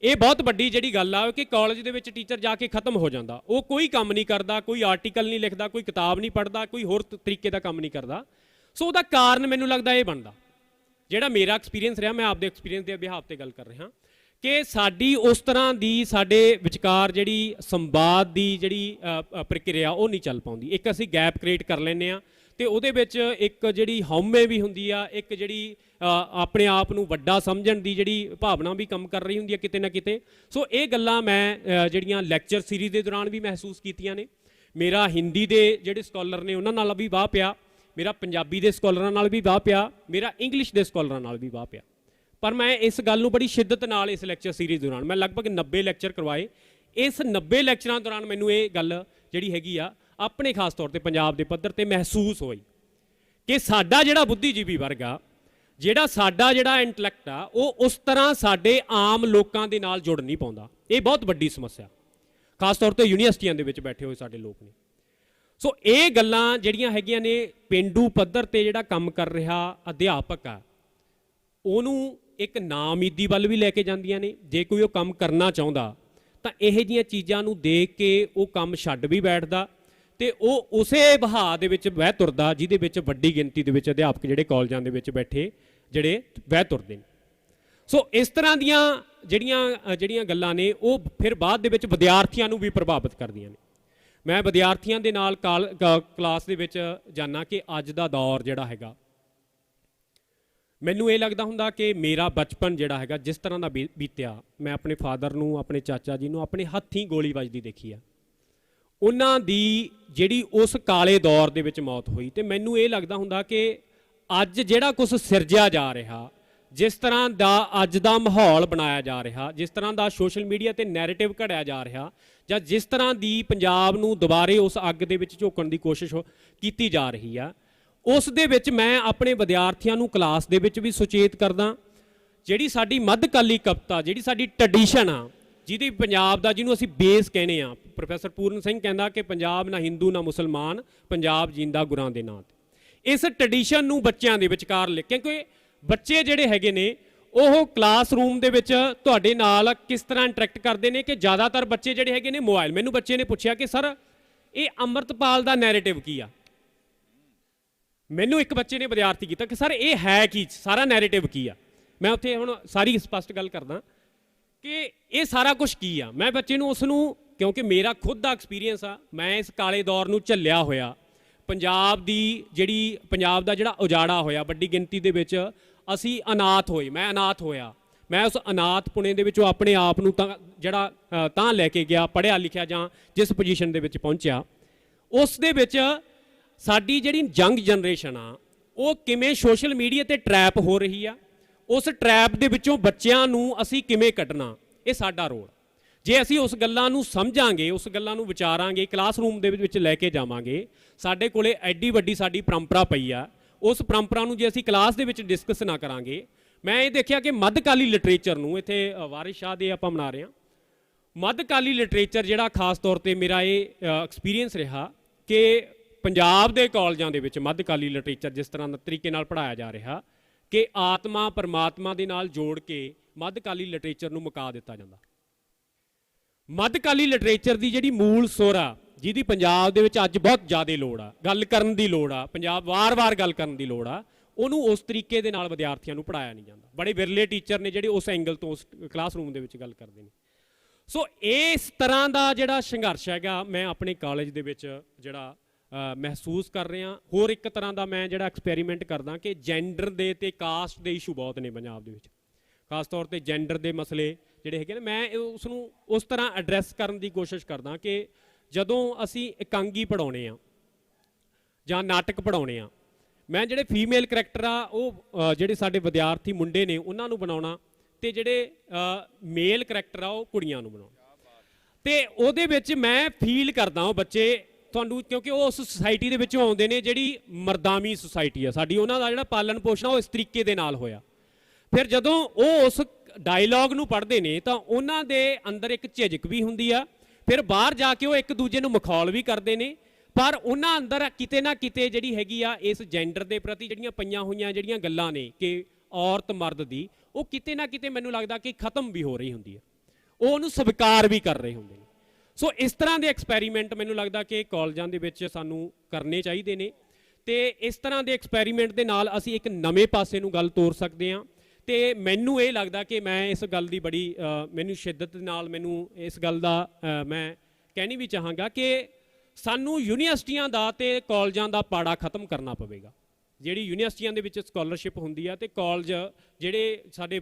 ਇਹ ਬਹੁਤ ਵੱਡੀ ਜਿਹੜੀ ਗੱਲ ਆ ਕਿ ਕਾਲਜ ਦੇ ਵਿੱਚ ਟੀਚਰ ਜਾ ਕੇ ਖਤਮ ਹੋ ਜਾਂਦਾ। ਉਹ ਕੋਈ ਕੰਮ ਨਹੀਂ ਕਰਦਾ, ਕੋਈ ਆਰਟੀਕਲ ਨਹੀਂ ਲਿਖਦਾ, ਕੋਈ ਕਿਤਾਬ ਨਹੀਂ ਪੜ੍ਹਦਾ, ਕੋਈ ਹੋਰ ਤਰੀਕੇ ਦਾ ਕੰਮ ਨਹੀਂ ਕਰਦਾ। ਸੋ ਉਹਦਾ ਕਾਰਨ ਮੈਨੂੰ ਲੱਗਦਾ ਇਹ ਬਣਦਾ, ਜਿਹੜਾ ਮੇਰਾ ਐਕਸਪੀਰੀਅੰਸ ਰਿਹਾ, ਮੈਂ ਆਪਦੇ ਐਕਸਪੀਰੀਅੰਸ ਦੇ ਬਿਹਾਫ ਤੇ ਗੱਲ ਕਰ ਰਿਹਾ ਕਿ ਸਾਡੀ ਉਸ ਤਰ੍ਹਾਂ ਦੀ ਸਾਡੇ ਵਿਚਕਾਰ ਜਿਹੜੀ ਸੰਵਾਦ ਦੀ ਜਿਹੜੀ ਪ੍ਰਕਿਰਿਆ ਉਹ ਨਹੀਂ ਚੱਲ ਪਾਉਂਦੀ। ਇੱਕ ਅਸੀਂ ਗੈਪ ਕ੍ਰੀਏਟ ਕਰ ਲੈਂਦੇ ਆ ਤੇ ਉਹਦੇ ਵਿੱਚ ਇੱਕ ਜਿਹੜੀ ਹਉਮੈ ਵੀ ਹੁੰਦੀ ਆ, ਇੱਕ ਜਿਹੜੀ ਆਪਣੇ ਆਪ ਨੂੰ ਵੱਡਾ ਸਮਝਣ ਦੀ ਜਿਹੜੀ ਭਾਵਨਾ ਵੀ ਕੰਮ ਕਰ ਰਹੀ ਹੁੰਦੀ ਹੈ ਕਿਤੇ ਨਾ ਕਿਤੇ। ਸੋ ਇਹ ਗੱਲਾਂ ਮੈਂ ਜਿਹੜੀਆਂ ਲੈਕਚਰ ਸੀਰੀਜ਼ ਦੇ ਦੌਰਾਨ ਵੀ ਮਹਿਸੂਸ ਕੀਤੀਆਂ ਨੇ। ਮੇਰਾ ਹਿੰਦੀ ਦੇ ਜਿਹੜੇ ਸਕਾਲਰ ਨੇ ਉਹਨਾਂ ਨਾਲ ਵੀ ਵਾਹ ਪਿਆ, ਮੇਰਾ ਪੰਜਾਬੀ ਦੇ ਸਕਾਲਰਾਂ ਨਾਲ ਵੀ ਵਾਹ ਪਿਆ, ਮੇਰਾ ਇੰਗਲਿਸ਼ ਦੇ ਸਕਾਲਰਾਂ ਨਾਲ ਵੀ ਵਾਹ ਪਿਆ। ਪਰ ਮੈਂ ਇਸ ਗੱਲ ਨੂੰ ਬੜੀ ਸ਼ਿੱਦਤ ਨਾਲ ਇਸ ਲੈਕਚਰ ਸੀਰੀਜ਼ ਦੌਰਾਨ, ਮੈਂ ਲਗਭਗ 90 ਲੈਕਚਰ ਕਰਵਾਏ, ਇਸ 90 ਲੈਕਚਰਾਂ ਦੌਰਾਨ ਮੈਨੂੰ ਇਹ ਗੱਲ ਜਿਹੜੀ ਹੈਗੀ ਆ ਆਪਣੇ ਖਾਸ ਤੌਰ ਤੇ ਪੰਜਾਬ ਦੇ ਪੱਧਰ ਤੇ ਮਹਿਸੂਸ ਹੋਈ ਕਿ ਸਾਡਾ ਜਿਹੜਾ ਬੁੱਧੀਜੀਵੀ ਵਰਗ ਆ, ਜਿਹੜਾ ਸਾਡਾ ਜਿਹੜਾ ਇੰਟੈਲੈਕਟ ਆ, ਉਹ ਉਸ ਤਰ੍ਹਾਂ ਸਾਡੇ ਆਮ ਲੋਕਾਂ ਦੇ ਨਾਲ ਜੁੜ ਨਹੀਂ ਪਾਉਂਦਾ। ਇਹ ਬਹੁਤ ਵੱਡੀ ਸਮੱਸਿਆ ਖਾਸ ਤੌਰ ਤੇ ਯੂਨੀਵਰਸਿਟੀਆਂ ਦੇ ਵਿੱਚ ਬੈਠੇ ਹੋਏ ਸਾਡੇ ਲੋਕ ਨੇ। ਸੋ ਇਹ ਗੱਲਾਂ ਜਿਹੜੀਆਂ ਹੈਗੀਆਂ ਨੇ, ਪੇਂਡੂ ਪੱਧਰ ਤੇ ਜਿਹੜਾ ਕੰਮ ਕਰ ਰਿਹਾ ਅਧਿਆਪਕ ਆ, ਉਹਨੂੰ ਇੱਕ ਨਾਉਮੀਦੀ ਵੱਲ ਵੀ ਲੈ ਕੇ ਜਾਂਦੀਆਂ ਨੇ। ਜੇ ਕੋਈ ਉਹ ਕੰਮ ਕਰਨਾ ਚਾਹੁੰਦਾ ਤਾਂ ਇਹੋ ਜਿਹੀਆਂ ਚੀਜ਼ਾਂ ਨੂੰ ਦੇਖ ਕੇ ਉਹ ਕੰਮ ਛੱਡ ਵੀ ਬੈਠਦਾ ਤੇ ਉਹ ਉਸੇ ਵਹਾਅ ਦੇ ਵਿੱਚ ਵਹਿ ਤੁਰਦਾ ਜਿਹਦੇ ਵਿੱਚ ਵੱਡੀ ਗਿਣਤੀ ਦੇ ਵਿੱਚ ਅਧਿਆਪਕ ਜਿਹੜੇ ਕਾਲਜਾਂ ਦੇ ਵਿੱਚ ਬੈਠੇ ਜਿਹੜੇ ਵਹਿ ਤੁਰਦੇ ਨੇ। ਸੋ ਇਸ ਤਰ੍ਹਾਂ ਦੀਆਂ ਜਿਹੜੀਆਂ ਗੱਲਾਂ ਨੇ ਉਹ ਫਿਰ ਬਾਅਦ ਦੇ ਵਿੱਚ ਵਿਦਿਆਰਥੀਆਂ ਨੂੰ ਵੀ ਪ੍ਰਭਾਵਿਤ ਕਰਦੀਆਂ ਨੇ। ਮੈਂ ਵਿਦਿਆਰਥੀਆਂ ਦੇ ਨਾਲ ਕਲਾਸ ਦੇ ਵਿੱਚ ਜਾਣਾ ਕਿ ਅੱਜ ਦਾ ਦੌਰ ਜਿਹੜਾ ਹੈਗਾ, ਮੈਨੂੰ ਇਹ ਲੱਗਦਾ ਹੁੰਦਾ ਕਿ ਮੇਰਾ ਬਚਪਨ ਜਿਹੜਾ ਹੈਗਾ ਜਿਸ ਤਰ੍ਹਾਂ ਦਾ ਬੀਤਿਆ, ਮੈਂ ਆਪਣੇ ਫਾਦਰ ਨੂੰ, ਆਪਣੇ ਚਾਚਾ ਜੀ ਨੂੰ ਆਪਣੇ ਹੱਥੀਂ ਗੋਲੀ ਵੱਜਦੀ ਦੇਖੀ ਆ। ਉਹਨਾਂ ਦੀ ਜਿਹੜੀ ਉਸ ਕਾਲੇ ਦੌਰ ਦੇ ਵਿੱਚ ਮੌਤ ਹੋਈ ਤੇ ਮੈਨੂੰ ਇਹ ਲੱਗਦਾ ਹੁੰਦਾ ਕਿ ਅੱਜ ਜਿਹੜਾ ਕੁਝ ਸਿਰਜਿਆ ਜਾ ਰਿਹਾ, ਜਿਸ ਤਰ੍ਹਾਂ ਦਾ ਅੱਜ ਦਾ ਮਾਹੌਲ ਬਣਾਇਆ ਜਾ ਰਿਹਾ, ਜਿਸ ਤਰ੍ਹਾਂ ਦਾ ਸੋਸ਼ਲ ਮੀਡੀਆ ਤੇ ਨੈਰੇਟਿਵ ਘੜਿਆ ਜਾ ਰਿਹਾ, ਜਾਂ ਜਿਸ ਤਰ੍ਹਾਂ ਦੀ ਪੰਜਾਬ ਨੂੰ ਦੁਬਾਰੇ ਉਸ ਅੱਗ ਦੇ ਵਿੱਚ ਝੋਕਣ ਦੀ ਕੋਸ਼ਿਸ਼ ਕੀਤੀ ਜਾ ਰਹੀ ਆ, ਉਸ ਦੇ ਵਿੱਚ ਮੈਂ ਆਪਣੇ ਵਿਦਿਆਰਥੀਆਂ ਨੂੰ ਕਲਾਸ ਦੇ ਵਿੱਚ ਵੀ ਸੁਚੇਤ ਕਰਦਾ। ਜਿਹੜੀ ਸਾਡੀ ਮੱਧਕਾਲੀ ਕਵਿਤਾ, ਜਿਹੜੀ ਸਾਡੀ ਟ੍ਰੈਡੀਸ਼ਨ ਆ, ਜਿਹਦੀ ਪੰਜਾਬ ਦਾ, ਜਿਹਨੂੰ ਅਸੀਂ ਬੇਸ ਕਹਿੰਦੇ ਆ, ਪ੍ਰੋਫੈਸਰ ਪੂਰਨ ਸਿੰਘ ਕਹਿੰਦਾ ਕਿ ਪੰਜਾਬ ਨਾ ਹਿੰਦੂ ਨਾ ਮੁਸਲਮਾਨ, ਪੰਜਾਬ ਜਿੰਦਾ ਗੁਰਾਂ ਦੇ ਨਾਂ ਤੇ। ਇਸ ਟ੍ਰੈਡੀਸ਼ਨ ਨੂੰ ਬੱਚਿਆਂ ਦੇ ਵਿਚਕਾਰ ਲੈ, ਕਿਉਂਕਿ ਬੱਚੇ ਜਿਹੜੇ ਹੈਗੇ ਨੇ ਉਹ ਕਲਾਸਰੂਮ ਦੇ ਵਿੱਚ ਤੁਹਾਡੇ ਨਾਲ ਕਿਸ ਤਰ੍ਹਾਂ ਇੰਟਰੈਕਟ ਕਰਦੇ ਨੇ ਕਿ ਜ਼ਿਆਦਾਤਰ ਬੱਚੇ ਜਿਹੜੇ ਹੈਗੇ ਨੇ ਮੋਬਾਈਲ। ਮੈਨੂੰ ਬੱਚੇ ਨੇ ਪੁੱਛਿਆ ਕਿ ਸਰ ਇਹ ਅੰਮ੍ਰਿਤਪਾਲ ਦਾ ਨੈਰੇਟਿਵ ਕੀ ਆ। ਮੈਨੂੰ ਇੱਕ ਬੱਚੇ ਨੇ ਵਿਦਿਆਰਥੀ ਕੀਤਾ ਕਿ ਸਰ ਇਹ ਹੈ ਕੀ, ਸਾਰਾ ਨੈਰੇਟਿਵ ਕੀ ਆ। ਮੈਂ ਉੱਥੇ ਹੁਣ ਸਾਰੀ ਸਪਸ਼ਟ ਗੱਲ ਕਰਦਾ ਕਿ ਇਹ ਸਾਰਾ ਕੁਝ ਕੀ ਆ। ਮੈਂ ਬੱਚੇ ਨੂੰ ਉਸ ਨੂੰ ਕਿਉਂਕਿ ਮੇਰਾ ਖੁਦ ਦਾ ਐਕਸਪੀਰੀਅੰਸ ਆ, ਮੈਂ ਇਸ ਕਾਲੇ ਦੌਰ ਨੂੰ ਝੱਲਿਆ ਹੋਇਆ। ਪੰਜਾਬ ਦਾ ਜਿਹੜਾ ਉਜਾੜਾ ਹੋਇਆ, ਵੱਡੀ ਗਿਣਤੀ ਦੇ ਵਿੱਚ ਅਸੀਂ ਅਨਾਥ ਹੋਏ, ਮੈਂ ਅਨਾਥ ਹੋਇਆ। ਮੈਂ ਉਸ ਅਨਾਥ ਪੁਣੇ ਦੇ ਵਿੱਚੋਂ ਆਪਣੇ ਆਪ ਨੂੰ ਤਾਂ ਲੈ ਕੇ ਗਿਆ, ਪੜ੍ਹਿਆ ਲਿਖਿਆ ਜਾਂ ਜਿਸ ਪੋਜੀਸ਼ਨ ਦੇ ਵਿੱਚ ਪਹੁੰਚਿਆ, ਉਸ ਦੇ ਵਿੱਚ ਸਾਡੀ ਜਿਹੜੀ ਯੰਗ ਜਨਰੇਸ਼ਨ ਆ ਉਹ ਕਿਵੇਂ ਸੋਸ਼ਲ ਮੀਡੀਆ ਤੇ ਟਰੈਪ ਹੋ ਰਹੀ ਆ, ਉਸ ਟਰੈਪ ਦੇ ਵਿੱਚੋਂ ਬੱਚਿਆਂ ਨੂੰ ਅਸੀਂ ਕਿਵੇਂ ਕੱਢਣਾ, ਇਹ ਸਾਡਾ ਰੋਲ। ਜੇ ਅਸੀਂ ਉਸ ਗੱਲਾਂ ਨੂੰ ਸਮਝਾਂਗੇ, ਉਸ ਗੱਲਾਂ ਨੂੰ ਵਿਚਾਰਾਂਗੇ, ਕਲਾਸਰੂਮ ਦੇ ਵਿੱਚ ਲੈ ਕੇ ਜਾਵਾਂਗੇ, ਸਾਡੇ ਕੋਲੇ ਐਡੀ ਵੱਡੀ ਸਾਡੀ ਪਰੰਪਰਾ ਪਈ ਆ, ਉਸ ਪਰੰਪਰਾ ਨੂੰ ਜੇ ਅਸੀਂ ਕਲਾਸ ਦੇ ਵਿੱਚ ਡਿਸਕਸ ਨਾ ਕਰਾਂਗੇ। ਮੈਂ ਇਹ ਦੇਖਿਆ ਕਿ ਮੱਧਕਾਲੀ ਲਿਟਰੇਚਰ ਨੂੰ, ਇੱਥੇ ਵਾਰਿਸ ਸ਼ਾਹ ਦੇ ਆਪਾਂ ਮਨਾ ਰਹੇ ਹਾਂ, ਮੱਧਕਾਲੀ ਲਿਟਰੇਚਰ ਜਿਹੜਾ ਖਾਸ ਤੌਰ ਤੇ ਮੇਰਾ ਇਹ ਐਕਸਪੀਰੀਅੰਸ ਰਿਹਾ ਕਿ ਪੰਜਾਬ ਦੇ ਕਾਲਜਾਂ ਦੇ ਵਿੱਚ ਮੱਧਕਾਲੀ ਲਿਟਰੇਚਰ ਜਿਸ ਤਰ੍ਹਾਂ ਦਾ ਤਰੀਕੇ ਨਾਲ ਪੜ੍ਹਾਇਆ ਜਾ ਰਿਹਾ ਕਿ ਆਤਮਾ ਪਰਮਾਤਮਾ ਦੇ ਨਾਲ ਜੋੜ ਕੇ ਮੱਧਕਾਲੀ ਲਿਟਰੇਚਰ ਨੂੰ ਮੁਕਾ ਦਿੱਤਾ ਜਾਂਦਾ। ਮੱਧਕਾਲੀ ਲਿਟਰੇਚਰ ਦੀ ਜਿਹੜੀ ਮੂਲ ਸੁਰ ਆ, ਜਿਹਦੀ ਪੰਜਾਬ ਦੇ ਵਿੱਚ ਅੱਜ ਬਹੁਤ ਜ਼ਿਆਦਾ ਲੋੜ ਆ, ਗੱਲ ਕਰਨ ਦੀ ਲੋੜ ਆ, ਪੰਜਾਬ ਵਾਰ-ਵਾਰ ਗੱਲ ਕਰਨ ਦੀ ਲੋੜ ਆ, ਉਹਨੂੰ ਉਸ ਤਰੀਕੇ ਦੇ ਨਾਲ ਵਿਦਿਆਰਥੀਆਂ ਨੂੰ ਪੜ੍ਹਾਇਆ ਨਹੀਂ ਜਾਂਦਾ। ਬੜੇ ਵਿਰਲੇ ਟੀਚਰ ਨੇ ਜਿਹੜੇ ਉਸ ਐਂਗਲ ਤੋਂ ਉਸ ਕਲਾਸਰੂਮ ਦੇ ਵਿੱਚ ਗੱਲ ਕਰਦੇ ਨੇ। ਸੋ ਇਸ ਤਰ੍ਹਾਂ ਦਾ ਜਿਹੜਾ ਸੰਘਰਸ਼ ਹੈਗਾ ਮੈਂ ਆਪਣੇ ਕਾਲਜ ਦੇ ਵਿੱਚ ਜਿਹੜਾ ਮਹਿਸੂਸ ਕਰ ਰਿਹਾ। ਹੋਰ ਇੱਕ ਤਰ੍ਹਾਂ ਦਾ ਮੈਂ ਜਿਹੜਾ ਐਕਸਪੈਰੀਮੈਂਟ ਕਰਦਾ ਕਿ ਜੈਂਡਰ ਦੇ ਤੇ ਕਾਸਟ ਦੇ ਇਸ਼ੂ ਬਹੁਤ ਨੇ ਪੰਜਾਬ ਦੇ ਵਿੱਚ, ਖਾਸ ਤੌਰ ਤੇ ਜੈਂਡਰ ਦੇ ਮਸਲੇ ਜਿਹੜੇ ਹੈਗੇ ਨੇ, ਮੈਂ ਉਸ ਨੂੰ ਉਸ ਤਰ੍ਹਾਂ ਐਡਰੈਸ ਕਰਨ ਦੀ ਕੋਸ਼ਿਸ਼ ਕਰਦਾ ਕਿ ਜਦੋਂ ਅਸੀਂ ਇਕਾਂਗੀ ਪੜ੍ਹਾਉਣੇ ਆ ਜਾਂ ਨਾਟਕ ਪੜ੍ਹਾਉਣੇ ਆ, ਮੈਂ ਜਿਹੜੇ ਫੀਮੇਲ ਕਰੈਕਟਰ ਆ ਉਹ ਜਿਹੜੇ ਸਾਡੇ ਵਿਦਿਆਰਥੀ ਮੁੰਡੇ ਨੇ ਉਹਨਾਂ ਨੂੰ ਬਣਾਉਣਾ, ਤੇ ਜਿਹੜੇ ਮੇਲ ਕਰੈਕਟਰ ਆ ਉਹ ਕੁੜੀਆਂ ਨੂੰ ਬਣਾਉਣਾ। ਤੇ ਉਹਦੇ ਵਿੱਚ ਮੈਂ ਫੀਲ ਕਰਦਾ ਉਹ ਬੱਚੇ ਤੁਹਾਨੂੰ, ਕਿਉਂਕਿ ਉਹ ਉਸ ਸੁਸਾਇਟੀ ਦੇ ਵਿੱਚੋਂ ਆਉਂਦੇ ਨੇ ਜਿਹੜੀ ਮਰਦਾਵੀ ਸੁਸਾਇਟੀ ਆ ਸਾਡੀ, ਉਹਨਾਂ ਦਾ ਜਿਹੜਾ ਪਾਲਣ ਪੋਸ਼ਣ ਉਹ ਇਸ ਤਰੀਕੇ ਦੇ ਨਾਲ ਹੋਇਆ। ਫਿਰ ਜਦੋਂ ਉਹ ਉਸ ਡਾਇਲੌਗ ਨੂੰ ਪੜ੍ਹਦੇ ਨੇ ਤਾਂ ਉਹਨਾਂ ਦੇ ਅੰਦਰ ਇੱਕ ਝਿਜਕ ਵੀ ਹੁੰਦੀ ਆ, ਫਿਰ ਬਾਹਰ ਜਾ ਕੇ ਉਹ ਇੱਕ ਦੂਜੇ ਨੂੰ ਮਖੌਲ ਵੀ ਕਰਦੇ ਨੇ, ਪਰ ਉਹਨਾਂ ਅੰਦਰ ਕਿਤੇ ਨਾ ਕਿਤੇ ਜਿਹੜੀ ਹੈਗੀ ਆ ਇਸ ਜੈਂਡਰ ਦੇ ਪ੍ਰਤੀ ਜਿਹੜੀਆਂ ਪਈਆਂ ਹੋਈਆਂ ਜਿਹੜੀਆਂ ਗੱਲਾਂ ਨੇ ਕਿ ਔਰਤ ਮਰਦ ਦੀ, ਉਹ ਕਿਤੇ ਨਾ ਕਿਤੇ ਮੈਨੂੰ ਲੱਗਦਾ ਕਿ ਖਤਮ ਵੀ ਹੋ ਰਹੀ ਹੁੰਦੀ ਹੈ, ਉਹ ਉਹਨੂੰ ਸਵੀਕਾਰ ਵੀ ਕਰ ਰਹੇ ਹੁੰਦੇ ਨੇ। ਸੋ ਇਸ ਤਰ੍ਹਾਂ ਦੇ ਐਕਸਪੈਰੀਮੈਂਟ ਮੈਨੂੰ ਲੱਗਦਾ ਕਿ ਕਾਲਜਾਂ ਦੇ ਵਿੱਚ ਸਾਨੂੰ ਕਰਨੇ ਚਾਹੀਦੇ ਨੇ, ਤੇ ਇਸ ਤਰ੍ਹਾਂ ਦੇ ਐਕਸਪੈਰੀਮੈਂਟ ਦੇ ਨਾਲ ਅਸੀਂ ਇੱਕ ਨਵੇਂ ਪਾਸੇ ਨੂੰ ਗੱਲ ਤੋਰ ਸਕਦੇ ਹਾਂ। ਤੇ ਮੈਨੂੰ ਇਹ ਲੱਗਦਾ ਕਿ ਮੈਂ ਇਸ ਗੱਲ ਦੀ ਬੜੀ ਮੈਨੂੰ ਸ਼ਿੱਦਤ ਨਾਲ ਮੈਨੂੰ ਇਸ ਗੱਲ ਦਾ ਮੈਂ ਕਹਿਣੀ ਵੀ ਚਾਹਾਂਗਾ ਕਿ ਸਾਨੂੰ ਯੂਨੀਵਰਸਿਟੀਆਂ ਦਾ ਤੇ ਕਾਲਜਾਂ ਦਾ ਪਾੜਾ ਖਤਮ ਕਰਨਾ ਪਵੇਗਾ। ਜਿਹੜੀ ਯੂਨੀਵਰਸਿਟੀਆਂ ਦੇ ਵਿੱਚ ਸਕਾਲਰਸ਼ਿਪ ਹੁੰਦੀ ਆ ਤੇ ਕਾਲਜ ਜਿਹੜੇ ਸਾਡੇ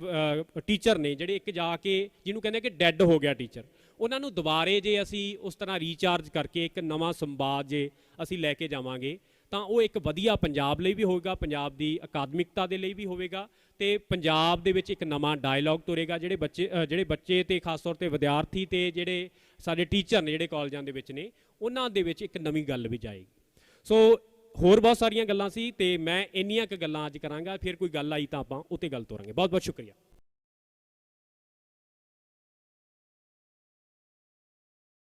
ਟੀਚਰ ਨੇ ਜਿਹੜੇ ਇੱਕ ਜਾ ਕੇ ਜਿਹਨੂੰ ਕਹਿੰਦੇ ਕਿ ਡੈੱਡ ਹੋ ਗਿਆ ਟੀਚਰ, ਉਹਨਾਂ ਨੂੰ ਦੁਬਾਰੇ ਜੇ ਅਸੀਂ ਉਸ ਤਰ੍ਹਾਂ ਰੀਚਾਰਜ ਕਰਕੇ ਇੱਕ ਨਵਾਂ ਸੰਵਾਦ ਜੇ ਅਸੀਂ ਲੈ ਕੇ ਜਾਵਾਂਗੇ ਤਾਂ ਉਹ ਇੱਕ ਵਧੀਆ ਪੰਜਾਬ ਲਈ ਵੀ ਹੋਵੇਗਾ, ਪੰਜਾਬ ਦੀ ਅਕਾਦਮਿਕਤਾ ਦੇ ਲਈ ਵੀ ਹੋਵੇਗਾ, ਤੇ ਪੰਜਾਬ ਦੇ ਵਿੱਚ ਇੱਕ ਨਵਾਂ ਡਾਇਲੌਗ ਤੁਰੇਗਾ। ਜਿਹੜੇ ਬੱਚੇ ਤੇ ਖਾਸ ਤੌਰ ਤੇ ਵਿਦਿਆਰਥੀ ਤੇ ਜਿਹੜੇ ਸਾਡੇ ਟੀਚਰ ਨੇ ਜਿਹੜੇ ਕਾਲਜਾਂ ਦੇ ਵਿੱਚ ਨੇ, ਉਹਨਾਂ ਦੇ ਵਿੱਚ ਇੱਕ ਨਵੀਂ ਗੱਲ ਵੀ ਜਾਏਗੀ। ਸੋ ਹੋਰ ਬਹੁਤ ਸਾਰੀਆਂ ਗੱਲਾਂ ਸੀ ਤੇ ਮੈਂ ਇੰਨੀਆਂ ਕੁ ਗੱਲਾਂ ਅੱਜ ਕਰਾਂਗਾ, ਫਿਰ ਕੋਈ ਗੱਲ ਆਈ ਤਾਂ ਆਪਾਂ ਉੱਤੇ ਗੱਲ ਤੋਰਾਂਗੇ। ਬਹੁਤ ਬਹੁਤ ਸ਼ੁਕਰੀਆ।